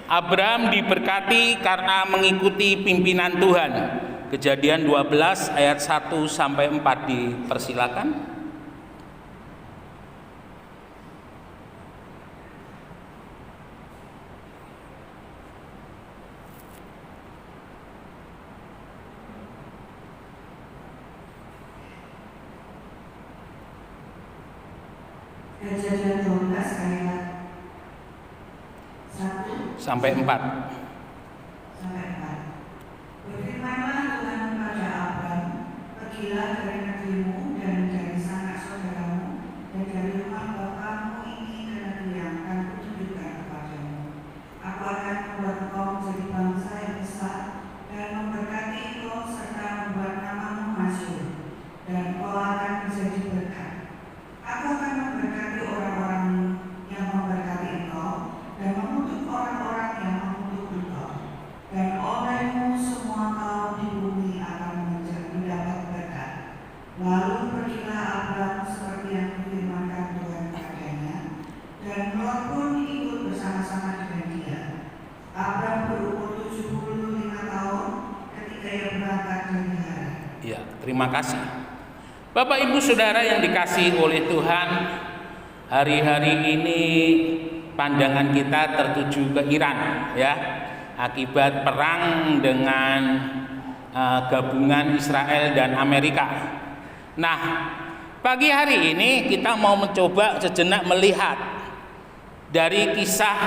Abraham diberkati karena mengikuti pimpinan Tuhan. Kejadian 12 ayat 1 sampai 4 dipersilakan. Kejadian 12 ayat 1 sampai 4. Berfirmanlah Tuhan kepada Abraham, pergilah dari negerimu dan dari sanak saudaramu dan dari rumah bapakmu ini ke negeri yang akan kutunjukkan kepadamu. Aku akan membuat engkau menjadi bangsa yang besar dan memberkati engkau serta membuat namamu masyhur, dan engkau akan menjadi berkat. Aku akan memberkati orang-orang yang memberkati engkau dan mengutuk orang-orang yang mengutuk engkau. Dan olehmu semua kaum di bumi akan mendapat berkat. Lalu pergilah Abraham seperti yang difirmankan Tuhan kepadanya, dan Lot pun ikut bersama-sama dengan dia. Abraham berumur 75 tahun ketika ia berangkat dari Haran. Ya, terima kasih. Bapak Ibu Saudara yang dikasihi oleh Tuhan, hari-hari ini pandangan kita tertuju ke Iran, ya, akibat perang dengan gabungan Israel dan Amerika. Nah, pagi hari ini kita mau mencoba sejenak melihat dari kisah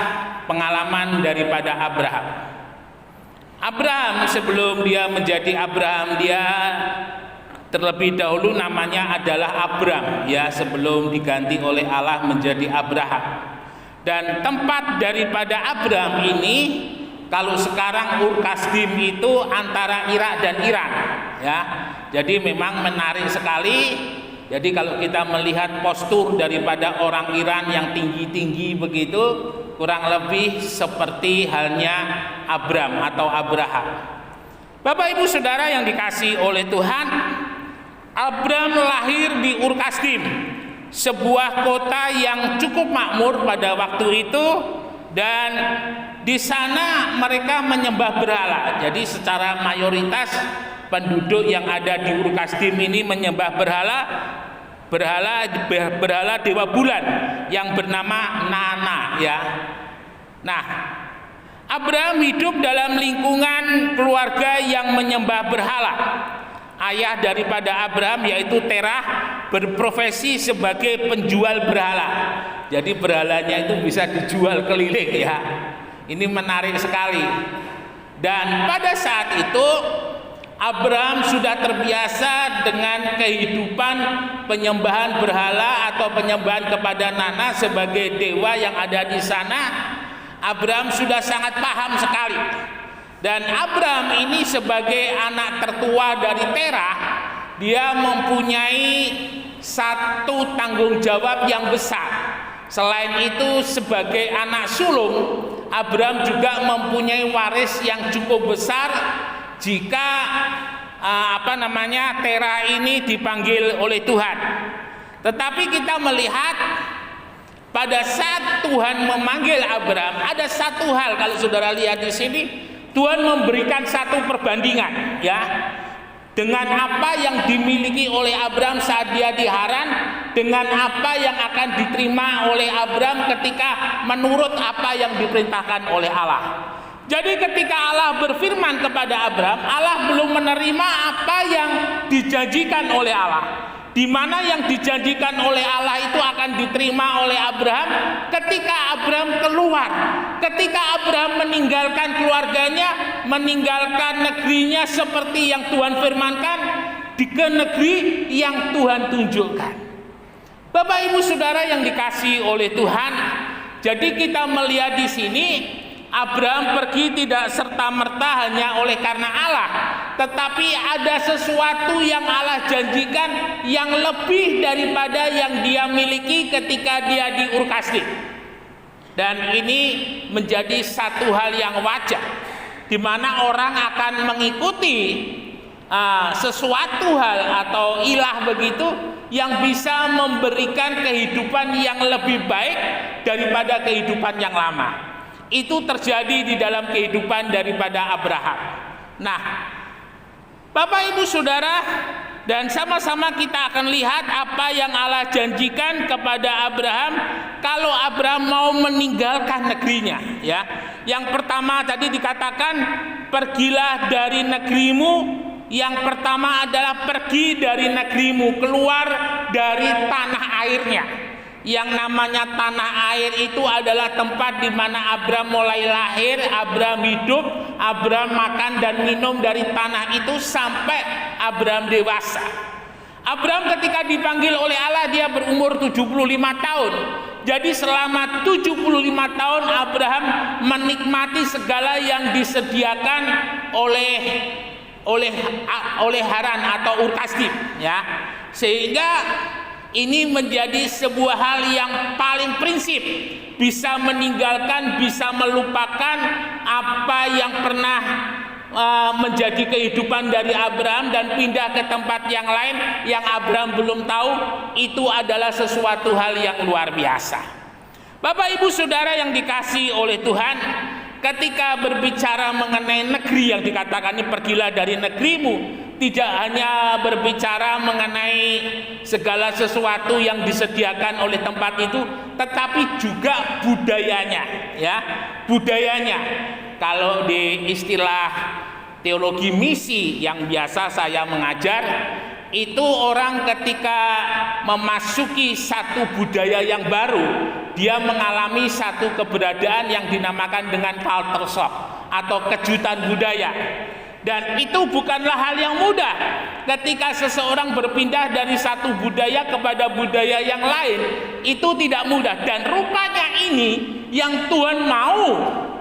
pengalaman daripada Abraham. Abraham sebelum dia menjadi Abraham, dia terlebih dahulu namanya adalah Abram, ya, sebelum diganti oleh Allah menjadi Abraham. Dan tempat daripada Abram ini, kalau sekarang Ur-Kasdim itu antara Irak dan Iran, ya. Jadi memang menarik sekali. Jadi kalau kita melihat postur daripada orang Iran yang tinggi-tinggi begitu, kurang lebih seperti halnya Abram atau Abraham. Bapak Ibu Saudara yang dikasihi oleh Tuhan, Abram lahir di Ur-Kasdim, sebuah kota yang cukup makmur pada waktu itu, dan di sana mereka menyembah berhala. Jadi secara mayoritas penduduk yang ada di Ur-Kasdim ini menyembah berhala dewa bulan yang bernama Nana, ya. Nah, Abraham hidup dalam lingkungan keluarga yang menyembah berhala. Ayah daripada Abraham yaitu Terah berprofesi sebagai penjual berhala. Jadi berhalanya itu bisa dijual keliling, ya. Ini menarik sekali. Dan pada saat itu Abraham sudah terbiasa dengan kehidupan penyembahan berhala atau penyembahan kepada Nana sebagai dewa yang ada di sana. Abraham sudah sangat paham sekali. Dan Abraham ini sebagai anak tertua dari Terah, dia mempunyai satu tanggung jawab yang besar. Selain itu sebagai anak sulung, Abraham juga mempunyai waris yang cukup besar jika Terah ini dipanggil oleh Tuhan. Tetapi kita melihat pada saat Tuhan memanggil Abraham, ada satu hal, kalau saudara lihat di sini, Tuhan memberikan satu perbandingan, ya, dengan apa yang dimiliki oleh Abraham saat dia di Haran dengan apa yang akan diterima oleh Abraham ketika menurut apa yang diperintahkan oleh Allah. Jadi ketika Allah berfirman kepada Abraham, Allah belum menerima apa yang dijanjikan oleh Allah. Di mana yang dijanjikan oleh Allah itu akan diterima oleh Abraham ketika Abraham keluar, ketika Abraham meninggalkan keluarganya, meninggalkan negerinya seperti yang Tuhan firmankan, di ke negeri yang Tuhan tunjukkan. Bapak Ibu Saudara yang dikasihi oleh Tuhan, jadi kita melihat di sini Abraham pergi tidak serta-merta hanya oleh karena Allah, tetapi ada sesuatu yang Allah janjikan yang lebih daripada yang dia miliki ketika dia di Ur-Kasdim. Dan ini menjadi satu hal yang wajar, di mana orang akan mengikuti sesuatu hal atau ilah begitu yang bisa memberikan kehidupan yang lebih baik daripada kehidupan yang lama. itu terjadi di dalam kehidupan daripada Abraham. Nah, Bapak Ibu Saudara, dan sama-sama kita akan lihat apa yang Allah janjikan kepada Abraham kalau Abraham mau meninggalkan negerinya, ya. Yang pertama tadi dikatakan, pergilah dari negerimu. Yang pertama adalah pergi dari negerimu, keluar dari tanah airnya. Yang namanya tanah air itu adalah tempat di mana Abraham mulai lahir, Abraham hidup, Abraham makan dan minum dari tanah itu sampai Abraham dewasa. Abraham ketika dipanggil oleh Allah dia berumur 75 tahun. Jadi selama 75 tahun Abraham menikmati segala yang disediakan oleh Haran atau Ur Kasdim, ya. Sehingga ini menjadi sebuah hal yang paling prinsip, bisa meninggalkan, bisa melupakan apa yang pernah menjadi kehidupan dari Abraham dan pindah ke tempat yang lain yang Abraham belum tahu. Itu adalah sesuatu hal yang luar biasa. Bapak Ibu Saudara yang dikasihi oleh Tuhan, ketika berbicara mengenai negeri yang dikatakan ini, pergilah dari negerimu, tidak hanya berbicara mengenai segala sesuatu yang disediakan oleh tempat itu, tetapi juga budayanya, ya. Budayanya. Kalau di istilah teologi misi yang biasa saya mengajar, itu orang ketika memasuki satu budaya yang baru, dia mengalami satu keberadaan yang dinamakan dengan culture shock atau kejutan budaya. Dan itu bukanlah hal yang mudah ketika seseorang berpindah dari satu budaya kepada budaya yang lain. Itu tidak mudah, dan rupanya ini yang Tuhan mau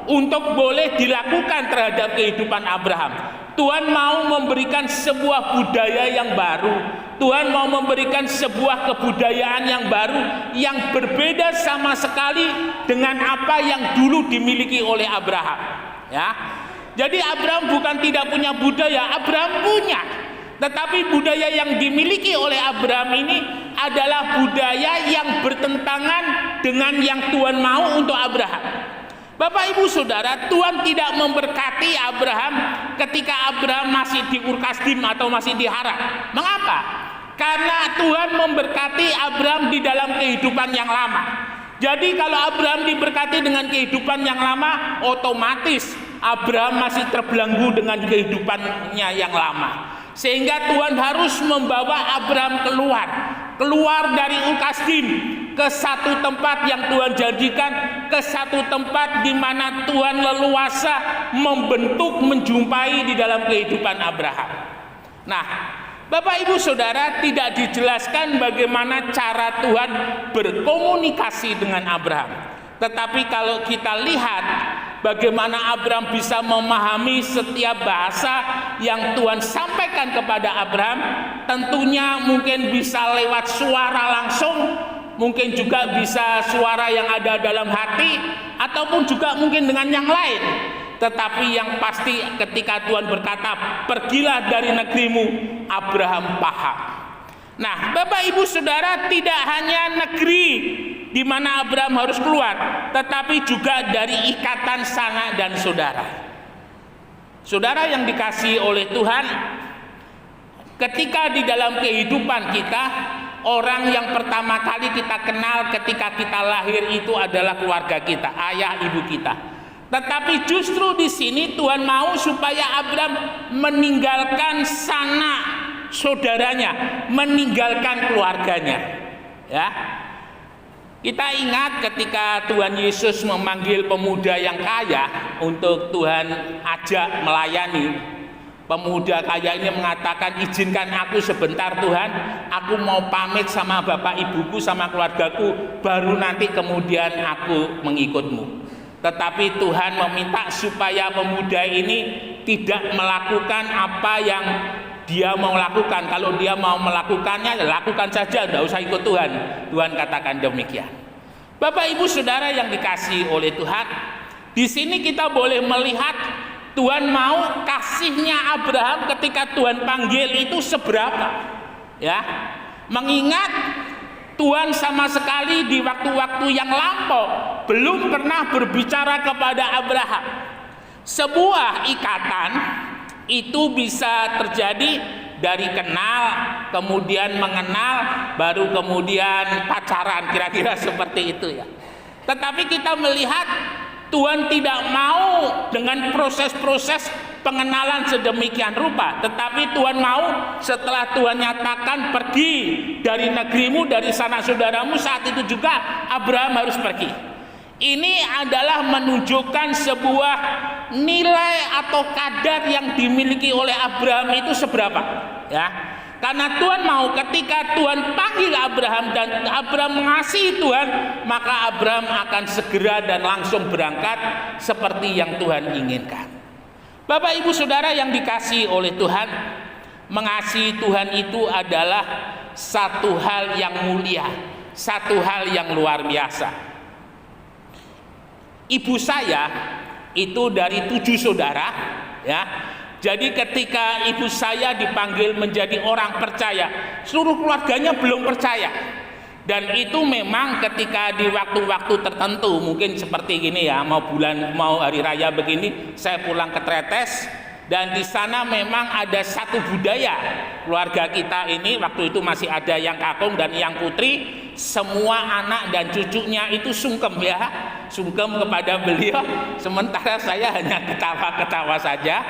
untuk boleh dilakukan terhadap kehidupan Abraham. Tuhan mau memberikan sebuah budaya yang baru. Tuhan mau memberikan sebuah kebudayaan yang baru yang berbeda sama sekali dengan apa yang dulu dimiliki oleh Abraham, ya. Jadi Abraham bukan tidak punya budaya, Abraham punya. Tetapi budaya yang dimiliki oleh Abraham ini adalah budaya yang bertentangan dengan yang Tuhan mau untuk Abraham. Bapak Ibu Saudara, Tuhan tidak memberkati Abraham ketika Abraham masih di Ur Kasdim atau masih di Haran. Mengapa? Karena Tuhan memberkati Abraham di dalam kehidupan yang lama. Jadi kalau Abraham diberkati dengan kehidupan yang lama, otomatis Abraham masih terbelenggu dengan kehidupannya yang lama. Sehingga Tuhan harus membawa Abraham keluar dari Ur Kasdim ke satu tempat yang Tuhan janjikan, ke satu tempat di mana Tuhan leluasa membentuk, menjumpai di dalam kehidupan Abraham. Nah, Bapak Ibu Saudara, tidak dijelaskan bagaimana cara Tuhan berkomunikasi dengan Abraham. Tetapi kalau kita lihat bagaimana Abraham bisa memahami setiap bahasa yang Tuhan sampaikan kepada Abraham, tentunya mungkin bisa lewat suara langsung, mungkin juga bisa suara yang ada dalam hati, ataupun juga mungkin dengan yang lain. Tetapi yang pasti ketika Tuhan berkata, pergilah dari negerimu, Abraham paham. Nah, Bapak Ibu Saudara, tidak hanya negeri di mana Abraham harus keluar, tetapi juga dari ikatan sanak dan saudara. Saudara yang dikasihi oleh Tuhan, ketika di dalam kehidupan kita, orang yang pertama kali kita kenal ketika kita lahir itu adalah keluarga kita, ayah ibu kita. Tetapi justru di sini Tuhan mau supaya Abraham meninggalkan sanak saudaranya, meninggalkan keluarganya, ya. Kita ingat ketika Tuhan Yesus memanggil pemuda yang kaya untuk Tuhan ajak melayani. Pemuda kaya ini mengatakan, izinkan aku sebentar Tuhan, aku mau pamit sama bapak ibuku, sama keluargaku, baru nanti kemudian aku mengikutmu. Tetapi Tuhan meminta supaya pemuda ini tidak melakukan apa yang dia mau lakukan. Kalau dia mau melakukannya, lakukan saja, tidak usah ikut Tuhan. Tuhan katakan demikian. Bapak Ibu Saudara yang dikasihi oleh Tuhan, di sini kita boleh melihat Tuhan mau kasihnya Abraham ketika Tuhan panggil itu seberapa, ya. Mengingat Tuhan sama sekali di waktu-waktu yang lampau belum pernah berbicara kepada Abraham. Sebuah ikatan itu bisa terjadi dari kenal, kemudian mengenal, baru kemudian pacaran, kira-kira seperti itu ya. Tetapi kita melihat Tuhan tidak mau dengan proses-proses pengenalan sedemikian rupa, tetapi Tuhan mau setelah Tuhan nyatakan pergi dari negerimu, dari sanak saudaramu, saat itu juga Abraham harus pergi. Ini adalah menunjukkan sebuah nilai atau kadar yang dimiliki oleh Abraham itu seberapa, ya. Karena Tuhan mau ketika Tuhan panggil Abraham dan Abraham mengasihi Tuhan, maka Abraham akan segera dan langsung berangkat seperti yang Tuhan inginkan. Bapak Ibu Saudara yang dikasihi oleh Tuhan, mengasihi Tuhan itu adalah satu hal yang mulia, satu hal yang luar biasa. Ibu saya itu dari 7 saudara, ya. Jadi ketika ibu saya dipanggil menjadi orang percaya, seluruh keluarganya belum percaya. Dan itu memang ketika di waktu-waktu tertentu, mungkin seperti gini ya, mau hari raya begini, saya pulang ke Tretes, dan di sana memang ada satu budaya keluarga kita ini, waktu itu masih ada yang kakung dan yang putri, semua anak dan cucunya itu sungkem ya, sungkem kepada beliau, sementara saya hanya ketawa-ketawa saja.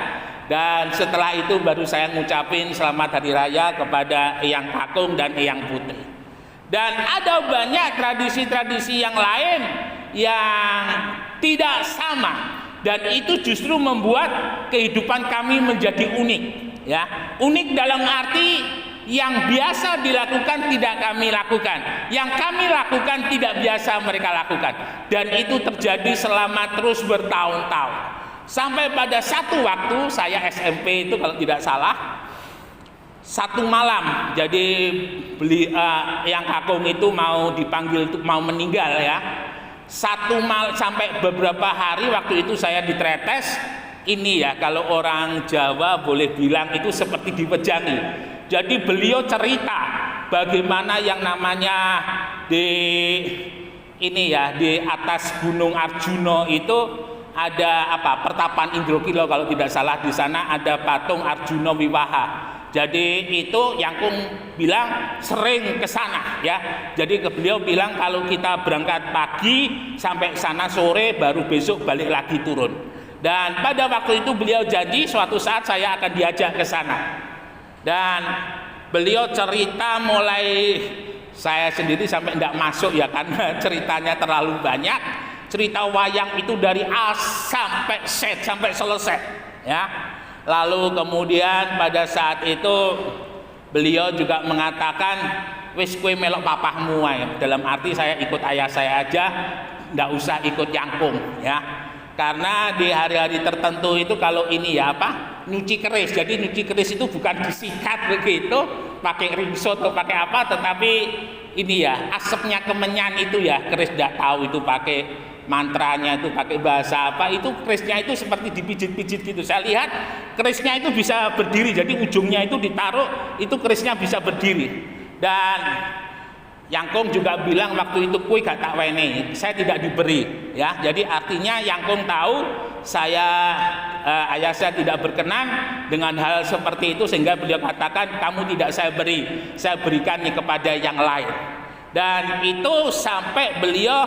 Dan setelah itu baru saya ngucapin selamat hari raya kepada eyang kakung dan eyang putri. Dan ada banyak tradisi-tradisi yang lain yang tidak sama, dan itu justru membuat kehidupan kami menjadi unik, ya. Unik dalam arti yang biasa dilakukan tidak kami lakukan, yang kami lakukan tidak biasa mereka lakukan, dan itu terjadi selama terus bertahun-tahun. Sampai pada satu waktu saya SMP itu kalau tidak salah, satu malam, jadi yang kakung itu mau dipanggil, mau meninggal ya. Sampai beberapa hari waktu itu saya di Tretes, ini ya kalau orang Jawa boleh bilang itu seperti dipejangi. Jadi beliau cerita bagaimana yang namanya di atas Gunung Arjuna itu ada pertapan Indrokilo kalau tidak salah, di sana ada patung Arjuna Wiwaha. Jadi itu Yangkung bilang sering ke sana ya. Jadi beliau bilang kalau kita berangkat pagi sampai sana sore, baru besok balik lagi turun. Dan pada waktu itu beliau janji suatu saat saya akan diajak ke sana. Dan beliau cerita mulai, saya sendiri sampai tidak masuk ya karena ceritanya terlalu banyak. Cerita wayang itu dari A sampai Z sampai selesai ya. Lalu kemudian pada saat itu beliau juga mengatakan wis kue melok papahmu ya. Dalam arti saya ikut ayah saya aja, nggak usah ikut Yangkung ya. Karena di hari-hari tertentu itu kalau ini ya nyuci keris. Jadi nyuci keris itu bukan disikat begitu pakai ringso atau pakai apa, tetapi ini ya asapnya kemenyan itu ya, keris tidak tahu itu pakai mantranya, itu pakai bahasa apa, itu kerisnya itu seperti dipijit-pijit gitu. Saya lihat kerisnya itu bisa berdiri, jadi ujungnya itu ditaruh, itu kerisnya bisa berdiri. Dan Yangkung juga bilang waktu itu kui gak tak wene, saya tidak diberi ya. Jadi artinya Yangkung tahu ayah saya tidak berkenan dengan hal seperti itu, sehingga beliau katakan kamu tidak saya beri, saya berikan kepada yang lain. Dan itu sampai beliau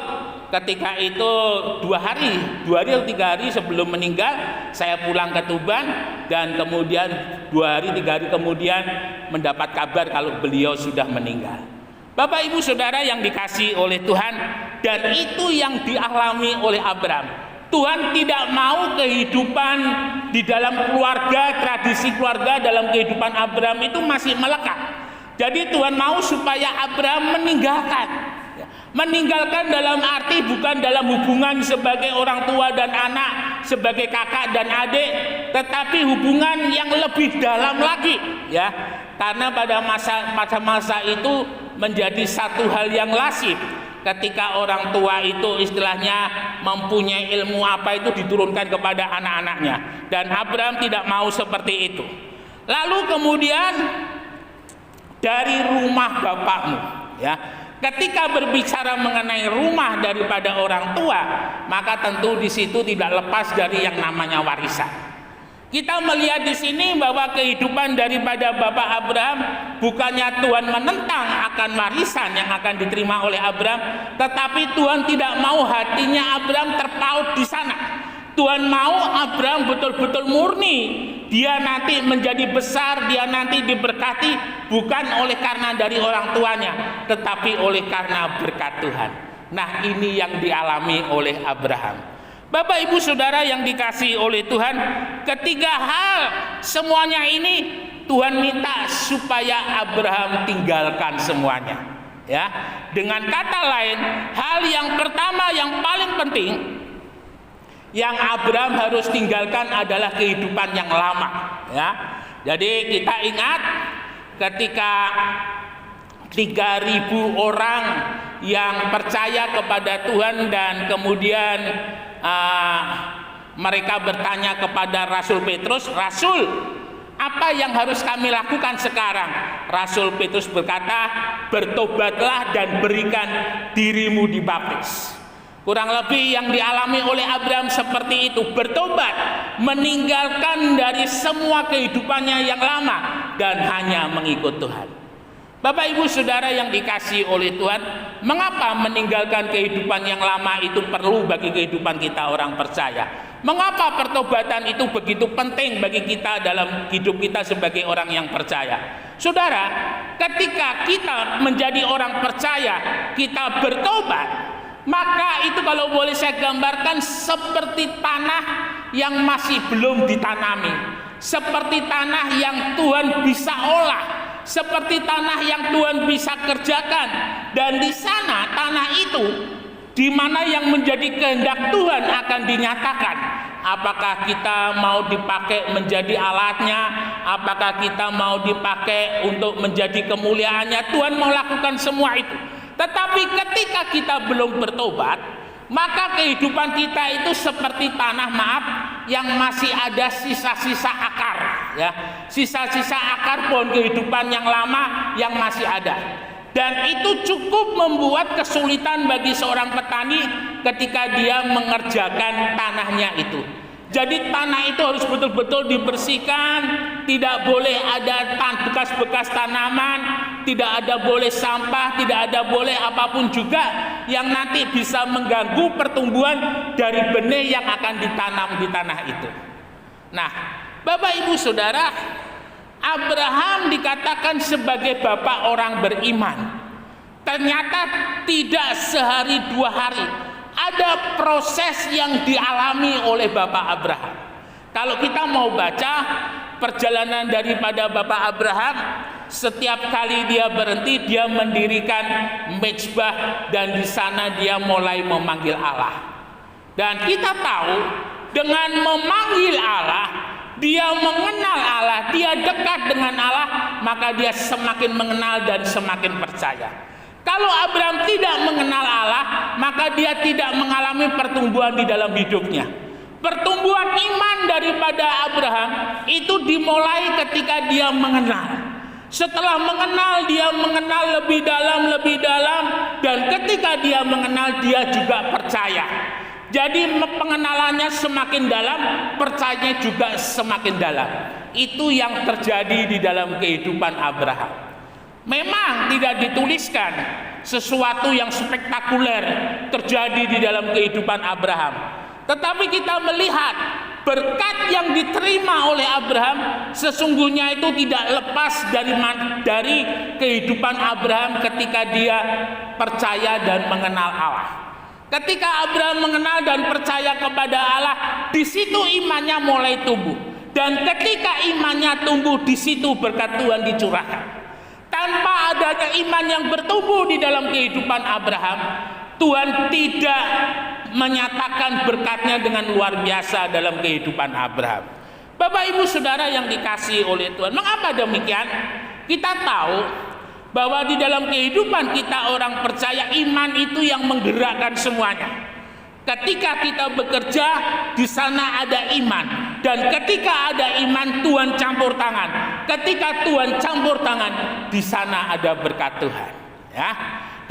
ketika itu 2 hari atau 3 hari sebelum meninggal, saya pulang ke Tuban, dan kemudian 2 hari 3 hari kemudian mendapat kabar kalau beliau sudah meninggal. Bapak Ibu Saudara yang dikasihi oleh Tuhan, dan itu yang dialami oleh Abraham. Tuhan tidak mau kehidupan di dalam keluarga, tradisi keluarga dalam kehidupan Abraham itu masih melekat. Jadi Tuhan mau supaya Abraham meninggalkan dalam arti bukan dalam hubungan sebagai orang tua dan anak, sebagai kakak dan adik, tetapi hubungan yang lebih dalam lagi ya. Karena pada masa itu menjadi satu hal yang lazim ketika orang tua itu istilahnya mempunyai ilmu apa itu diturunkan kepada anak-anaknya, dan Abraham tidak mau seperti itu. Lalu kemudian dari rumah bapakmu ya, Ketika berbicara mengenai rumah daripada orang tua, maka tentu di situ tidak lepas dari yang namanya warisan. Kita melihat di sini bahwa kehidupan daripada Bapak Abraham bukannya Tuhan menentang akan warisan yang akan diterima oleh Abraham, tetapi Tuhan tidak mau hatinya Abraham terpaut di sana. Tuhan mau Abraham betul-betul murni. Dia nanti menjadi besar, dia nanti diberkati bukan oleh karena dari orang tuanya, tetapi oleh karena berkat Tuhan. Nah, ini yang dialami oleh Abraham. Bapak Ibu Saudara yang dikasihi oleh Tuhan, ketiga hal semuanya ini Tuhan minta supaya Abraham tinggalkan semuanya. Ya, dengan kata lain, hal yang pertama yang paling penting yang Abraham harus tinggalkan adalah kehidupan yang lama, ya. Jadi kita ingat ketika 3.000 orang yang percaya kepada Tuhan dan kemudian mereka bertanya kepada Rasul Petrus, "Rasul, apa yang harus kami lakukan sekarang?" Rasul Petrus berkata, "Bertobatlah dan berikan dirimu dibaptis." Kurang lebih yang dialami oleh Abraham seperti itu, bertobat, meninggalkan dari semua kehidupannya yang lama dan hanya mengikut Tuhan. Bapak Ibu Saudara yang dikasihi oleh Tuhan, mengapa meninggalkan kehidupan yang lama itu perlu bagi kehidupan kita orang percaya? Mengapa pertobatan itu begitu penting bagi kita dalam hidup kita sebagai orang yang percaya? Saudara, ketika kita menjadi orang percaya, kita bertobat, maka itu kalau boleh saya gambarkan seperti tanah yang masih belum ditanami, seperti tanah yang Tuhan bisa olah, seperti tanah yang Tuhan bisa kerjakan. Dan di sana tanah itu di mana yang menjadi kehendak Tuhan akan dinyatakan. Apakah kita mau dipakai menjadi alatnya, apakah kita mau dipakai untuk menjadi kemuliaannya, Tuhan mau lakukan semua itu. Tetapi ketika kita belum bertobat, maka kehidupan kita itu seperti tanah, yang masih ada sisa-sisa akar, ya, sisa-sisa akar pohon kehidupan yang lama yang masih ada. Dan itu cukup membuat kesulitan bagi seorang petani ketika dia mengerjakan tanahnya itu. Jadi tanah itu harus betul-betul dibersihkan, tidak boleh ada bekas-bekas tanaman, tidak ada boleh sampah, tidak ada boleh apapun juga yang nanti bisa mengganggu pertumbuhan dari benih yang akan ditanam di tanah itu. Nah, Bapak Ibu Saudara, Abraham dikatakan sebagai bapak orang beriman. Ternyata tidak sehari dua hari. Ada proses yang dialami oleh Bapak Abraham. Kalau kita mau baca perjalanan daripada Bapak Abraham, setiap kali dia berhenti, dia mendirikan mezbah dan di sana dia mulai memanggil Allah. Dan kita tahu dengan memanggil Allah, dia mengenal Allah, dia dekat dengan Allah, maka dia semakin mengenal dan semakin percaya. Kalau Abraham tidak mengenal Allah, maka dia tidak mengalami pertumbuhan di dalam hidupnya. Pertumbuhan iman daripada Abraham itu dimulai ketika dia mengenal. Setelah mengenal, dia mengenal lebih dalam, dan ketika dia mengenal, dia juga percaya. Jadi pengenalannya semakin dalam, percayanya juga semakin dalam. Itu yang terjadi di dalam kehidupan Abraham. Memang tidak dituliskan sesuatu yang spektakuler terjadi di dalam kehidupan Abraham, tetapi kita melihat berkat yang diterima oleh Abraham sesungguhnya itu tidak lepas dari kehidupan Abraham ketika dia percaya dan mengenal Allah. Ketika Abraham mengenal dan percaya kepada Allah, di situ imannya mulai tumbuh, dan ketika imannya tumbuh, di situ berkat Tuhan dicurahkan. Tanpa adanya iman yang bertumbuh di dalam kehidupan Abraham, Tuhan tidak menyatakan berkatnya dengan luar biasa dalam kehidupan Abraham. Bapak Ibu Saudara yang dikasihi oleh Tuhan, mengapa demikian? Kita tahu bahwa di dalam kehidupan kita orang percaya, iman itu yang menggerakkan semuanya. Ketika kita bekerja, di sana ada iman, dan ketika ada iman, Tuhan campur tangan. Ketika Tuhan campur tangan, di sana ada berkat Tuhan. Ya.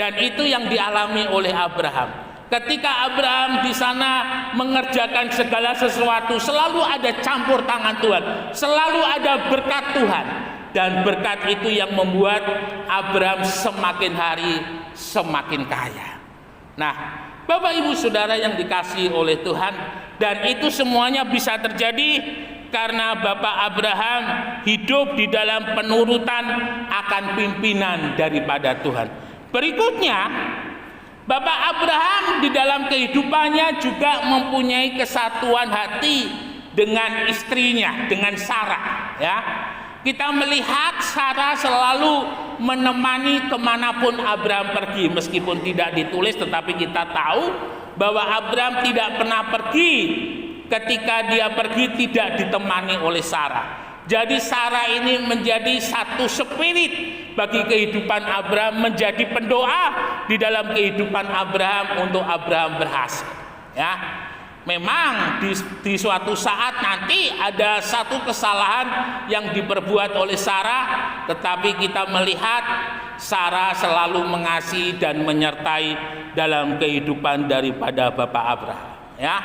Dan itu yang dialami oleh Abraham. Ketika Abraham di sana mengerjakan segala sesuatu, selalu ada campur tangan Tuhan, selalu ada berkat Tuhan. Dan berkat itu yang membuat Abraham semakin hari semakin kaya. Nah, Bapak Ibu Saudara yang dikasihi oleh Tuhan, dan itu semuanya bisa terjadi karena Bapak Abraham hidup di dalam penurutan akan pimpinan daripada Tuhan. Berikutnya, Bapak Abraham di dalam kehidupannya juga mempunyai kesatuan hati dengan istrinya, dengan Sarah. Ya, kita melihat Sarah selalu menemani kemanapun Abraham pergi, meskipun tidak ditulis, tetapi kita tahu bahwa Abraham tidak pernah pergi ketika dia pergi tidak ditemani oleh Sarah. Jadi Sarah ini menjadi satu spirit bagi kehidupan Abraham, menjadi pendoa di dalam kehidupan Abraham untuk Abraham berhasil. Ya, memang di suatu saat nanti ada satu kesalahan yang diperbuat oleh Sarah, tetapi kita melihat Sarah selalu mengasihi dan menyertai dalam kehidupan daripada Bapak Abraham. Ya.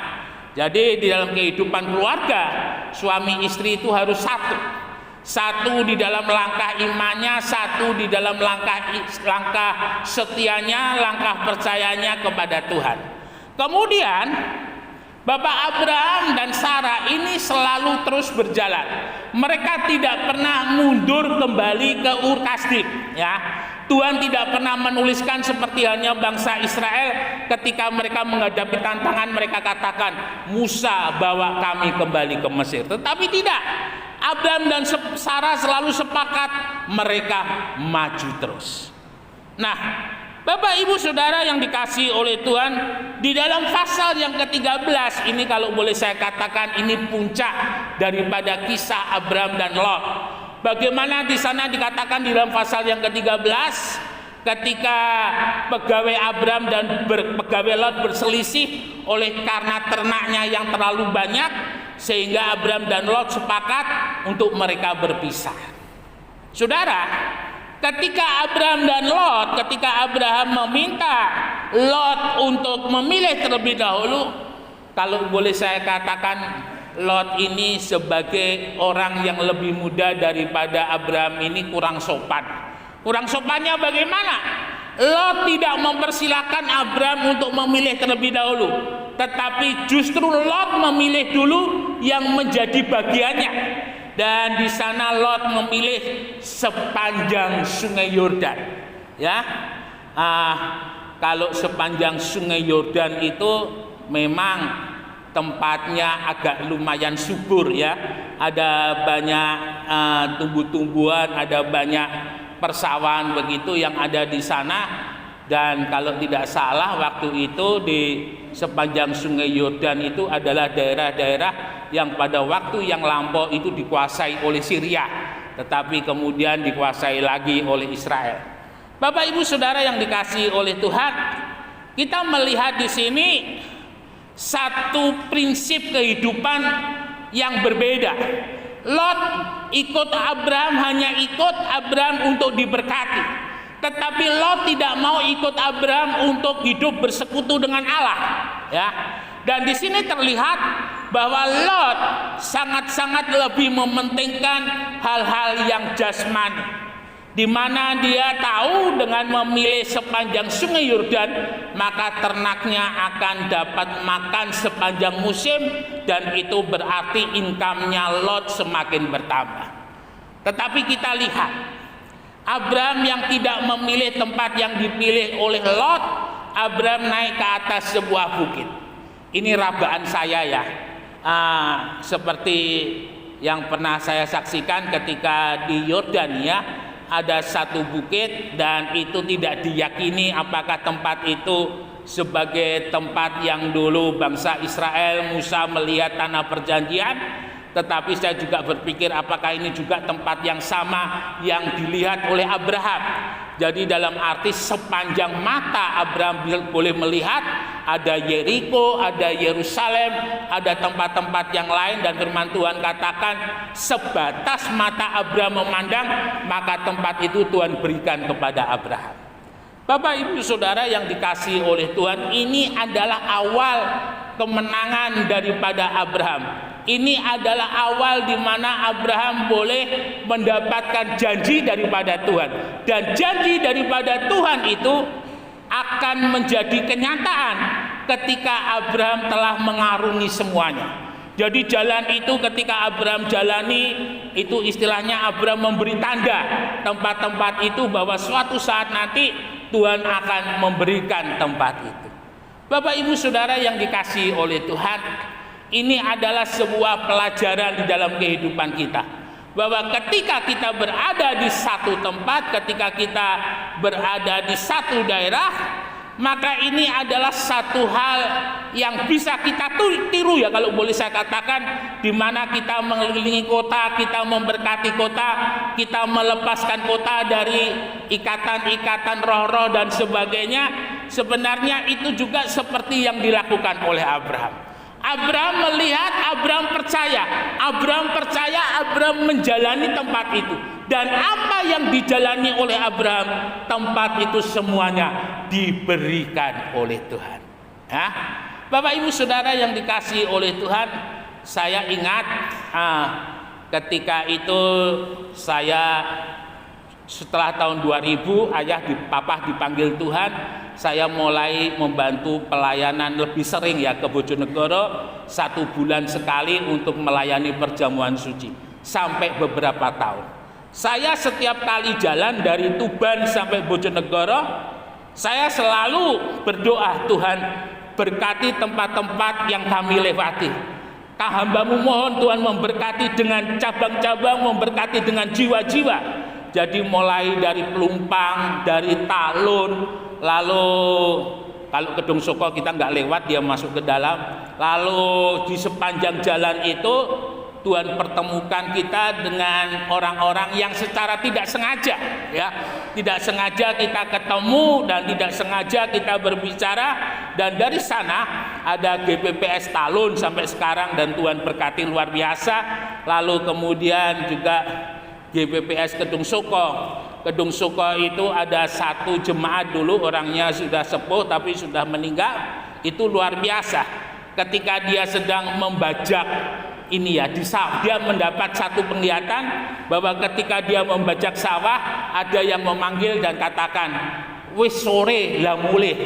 Jadi di dalam kehidupan keluarga, suami istri itu harus satu. Satu di dalam langkah imannya, satu di dalam langkah setianya, langkah percayanya kepada Tuhan. Kemudian Bapak Abraham dan Sarah ini selalu terus berjalan. Mereka tidak pernah mundur kembali ke Ur Kasdim, ya. Tuhan tidak pernah menuliskan seperti halnya bangsa Israel ketika mereka menghadapi tantangan, mereka katakan, Musa bawa kami kembali ke Mesir. Tetapi tidak, Abraham dan Sarah selalu sepakat mereka maju terus. Nah, Bapak Ibu Saudara yang dikasihi oleh Tuhan, di dalam pasal yang ke-13 ini, kalau boleh saya katakan, ini puncak daripada kisah Abraham dan Lot. Bagaimana di sana dikatakan di dalam pasal yang ke-13, ketika pegawai Abraham dan pegawai Lot berselisih oleh karena ternaknya yang terlalu banyak, sehingga Abraham dan Lot sepakat untuk mereka berpisah. Saudara, ketika Abraham meminta Lot untuk memilih terlebih dahulu, kalau boleh saya katakan, Lot ini sebagai orang yang lebih muda daripada Abraham ini kurang sopan. Kurang sopannya bagaimana? Lot tidak mempersilahkan Abraham untuk memilih terlebih dahulu, tetapi justru Lot memilih dulu yang menjadi bagiannya. Dan di sana Lot memilih sepanjang Sungai Yordan. Ya, kalau sepanjang Sungai Yordan itu memang tempatnya agak lumayan subur, ya. Ada banyak tumbuh-tumbuhan, ada banyak persawahan begitu yang ada di sana. Dan kalau tidak salah waktu itu di sepanjang Sungai Yordan itu adalah daerah-daerah yang pada waktu yang lampau itu dikuasai oleh Syria, tetapi kemudian dikuasai lagi oleh Israel. Bapak Ibu Saudara yang dikasihi oleh Tuhan, kita melihat di sini satu prinsip kehidupan yang berbeda. Lot ikut Abraham, hanya ikut Abraham untuk diberkati, tetapi Lot tidak mau ikut Abraham untuk hidup bersekutu dengan Allah, ya. Dan di sini terlihat bahwa Lot sangat-sangat lebih mementingkan hal-hal yang jasmani, di mana dia tahu dengan memilih sepanjang Sungai Yordan, maka ternaknya akan dapat makan sepanjang musim, dan itu berarti income-nya Lot semakin bertambah. Tetapi kita lihat Abraham yang tidak memilih tempat yang dipilih oleh Lot. Abraham naik ke atas sebuah bukit. Ini rabaan saya, ya, seperti yang pernah saya saksikan ketika di Yordania. Ada satu bukit dan itu tidak diyakini apakah tempat itu sebagai tempat yang dulu bangsa Israel, Musa melihat tanah perjanjian. Tetapi saya juga berpikir apakah ini juga tempat yang sama yang dilihat oleh Abraham. Jadi dalam arti sepanjang mata Abraham boleh melihat, ada Yeriko, ada Yerusalem, ada tempat-tempat yang lain, dan firman Tuhan katakan sebatas mata Abraham memandang, maka tempat itu Tuhan berikan kepada Abraham. Bapak Ibu Saudara yang dikasihi oleh Tuhan, ini adalah awal kemenangan daripada Abraham. Ini adalah awal di mana Abraham boleh mendapatkan janji daripada Tuhan. Dan janji daripada Tuhan itu akan menjadi kenyataan ketika Abraham telah mengarungi semuanya. Jadi jalan itu ketika Abraham jalani, itu istilahnya Abraham memberi tanda tempat-tempat itu bahwa suatu saat nanti Tuhan akan memberikan tempat itu. Bapak Ibu Saudara yang dikasihi oleh Tuhan, ini adalah sebuah pelajaran di dalam kehidupan kita. Bahwa ketika kita berada di satu tempat, ketika kita berada di satu daerah, maka ini adalah satu hal yang bisa kita tiru ya, kalau boleh saya katakan, di mana kita mengelilingi kota, kita memberkati kota, kita melepaskan kota dari ikatan-ikatan roh-roh dan sebagainya. Sebenarnya itu juga seperti yang dilakukan oleh Abraham. Abraham melihat, Abraham percaya, Abraham menjalani tempat itu. Dan apa yang dijalani oleh Abraham, tempat itu semuanya diberikan oleh Tuhan. Ya, Bapak Ibu Saudara yang dikasihi oleh Tuhan, saya ingat ketika itu saya setelah tahun 2000, papa dipanggil Tuhan, saya mulai membantu pelayanan lebih sering ya ke Bojonegoro, 1 bulan sekali untuk melayani perjamuan suci sampai beberapa tahun. Saya setiap kali jalan dari Tuban sampai Bojonegoro, saya selalu berdoa, Tuhan berkati tempat-tempat yang kami lewati. Hamba-Mu mohon Tuhan memberkati dengan cabang-cabang, memberkati dengan jiwa-jiwa. Jadi mulai dari Pelumpang, dari Talun, lalu kalau Kedung Soko kita nggak lewat, dia masuk ke dalam. Lalu di sepanjang jalan itu Tuhan pertemukan kita dengan orang-orang yang secara tidak sengaja, ya, tidak sengaja kita ketemu dan tidak sengaja kita berbicara, dan dari sana ada GPPS Talun sampai sekarang dan Tuhan berkati luar biasa. Lalu kemudian juga GPPS Kedung Soko. Kedung Soko itu ada satu jemaat dulu, orangnya sudah sepuh tapi sudah meninggal, itu luar biasa. Ketika dia sedang membajak ini ya di sawah, dia mendapat satu penglihatan bahwa ketika dia membajak sawah, ada yang memanggil dan katakan, wis sore lah mulih.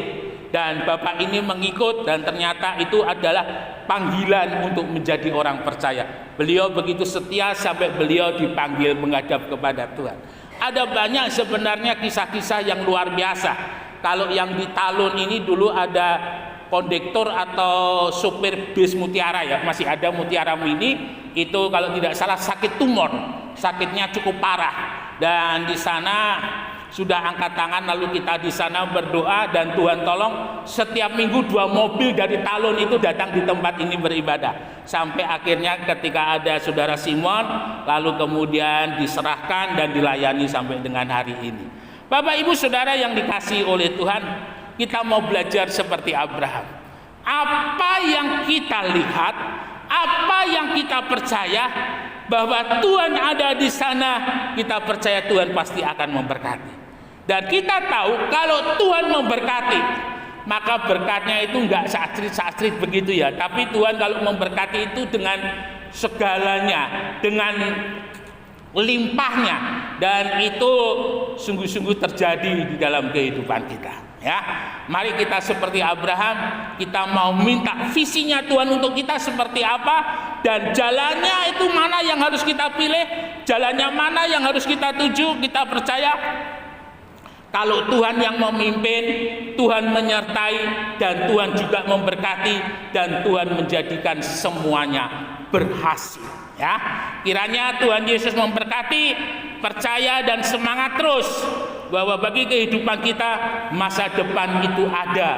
Dan bapak ini mengikut, dan ternyata itu adalah panggilan untuk menjadi orang percaya. Beliau begitu setia sampai beliau dipanggil menghadap kepada Tuhan. Ada banyak sebenarnya kisah-kisah yang luar biasa. Kalau yang di Talun ini dulu ada kondektur atau supir bis Mutiara ya, masih ada Mutiara Mini, itu kalau tidak salah sakit tumor, sakitnya cukup parah, dan di sana sudah angkat tangan, lalu kita di sana berdoa, dan Tuhan tolong setiap minggu 2 mobil dari Talun itu datang di tempat ini beribadah, sampai akhirnya ketika ada saudara Simon, lalu kemudian diserahkan dan dilayani sampai dengan hari ini. Bapak Ibu Saudara yang dikasihi oleh Tuhan, kita mau belajar seperti Abraham. Apa yang kita lihat, apa yang kita percaya bahwa Tuhan ada di sana, kita percaya Tuhan pasti akan memberkati. Dan kita tahu kalau Tuhan memberkati, maka berkatnya itu enggak sastrit-sastrit begitu ya. Tapi Tuhan kalau memberkati itu dengan segalanya, dengan limpahnya, dan itu sungguh-sungguh terjadi di dalam kehidupan kita. Ya, mari kita seperti Abraham, kita mau minta visinya Tuhan untuk kita seperti apa, dan jalannya itu mana yang harus kita pilih, jalannya mana yang harus kita tuju. Kita percaya kalau Tuhan yang memimpin, Tuhan menyertai, dan Tuhan juga memberkati, dan Tuhan menjadikan semuanya berhasil. Ya, kiranya Tuhan Yesus memberkati, percaya dan semangat terus bahwa bagi kehidupan kita masa depan itu ada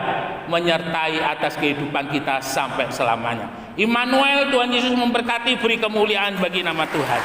menyertai atas kehidupan kita sampai selamanya. Immanuel, Tuhan Yesus memberkati, beri kemuliaan bagi nama Tuhan.